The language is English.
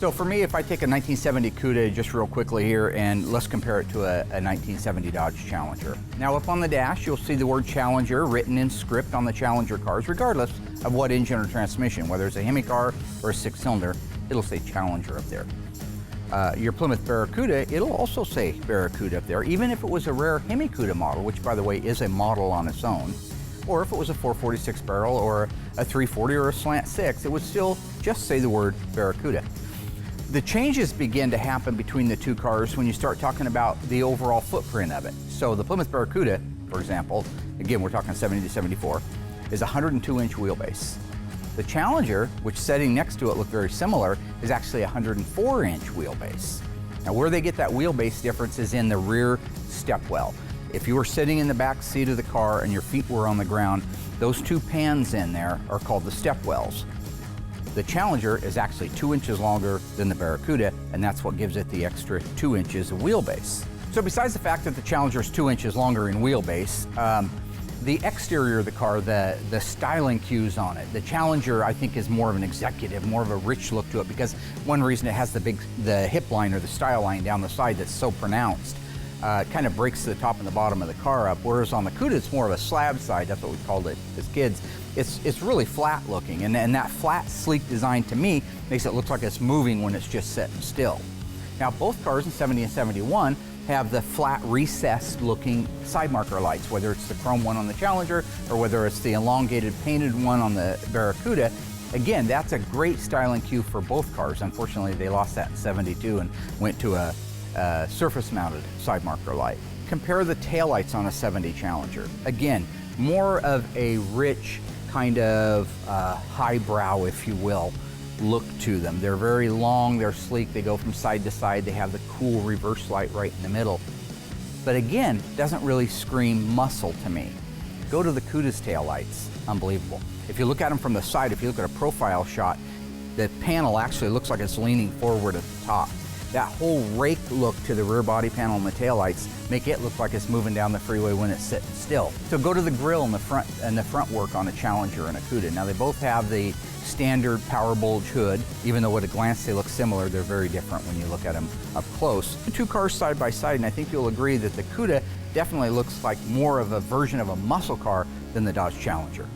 So for me, if I take a 1970 Cuda just real quickly here and let's compare it to a 1970 Dodge Challenger. Now up on the dash, you'll see the word Challenger written in script on the Challenger cars, regardless of what engine or transmission, whether it's a Hemi car or a six-cylinder, it'll say Challenger up there. Your Plymouth Barracuda, it'll also say Barracuda up there, even if it was a rare Hemi Cuda model, which by the way is a model on its own, or if it was a 446 barrel or a 340 or a slant six, it would still just say the word Barracuda. The changes begin to happen between the two cars when you start talking about the overall footprint of it. So the Plymouth Barracuda, for example, again, we're talking 70 to 74, is a 102-inch wheelbase. The Challenger, which sitting next to it look very similar, is actually a 104-inch wheelbase. Now where they get that wheelbase difference is in the rear stepwell. If you were sitting in the back seat of the car and your feet were on the ground, those two pans in there are called the stepwells. The Challenger is actually 2 inches longer than the Barracuda, and that's what gives it the extra 2 inches of wheelbase. So besides the fact that the Challenger is 2 inches longer in wheelbase, the exterior of the car, the styling cues on it, the Challenger I think is more of an executive, more of a rich look to it, because one reason it has the hip line or the style line down the side that's so pronounced. It kind of breaks the top and the bottom of the car up, whereas on the Cuda it's more of a slab side. That's what we called it as kids. It's really flat looking, and that flat, sleek design to me makes it look like it's moving when it's just sitting still. Now both cars in 70 and 71 have the flat, recessed looking side marker lights, whether it's the chrome one on the Challenger or whether it's the elongated painted one on the Barracuda. Again, that's a great styling cue for both cars. Unfortunately, they lost that in 72 and went to a surface-mounted side marker light. Compare the taillights on a 70 Challenger. Again, more of a rich kind of highbrow, if you will, look to them. They're very long, they're sleek, they go from side to side, they have the cool reverse light right in the middle. But again, doesn't really scream muscle to me. Go to the Cuda's taillights, unbelievable. If you look at them from the side, if you look at a profile shot, the panel actually looks like it's leaning forward at the top. That whole rake look to the rear body panel and the taillights make it look like it's moving down the freeway when it's sitting still. So go to the grille and the front work on a Challenger and a Cuda. Now they both have the standard power bulge hood. Even though at a glance they look similar, they're very different when you look at them up close. The two cars side by side, and I think you'll agree that the Cuda definitely looks like more of a version of a muscle car than the Dodge Challenger.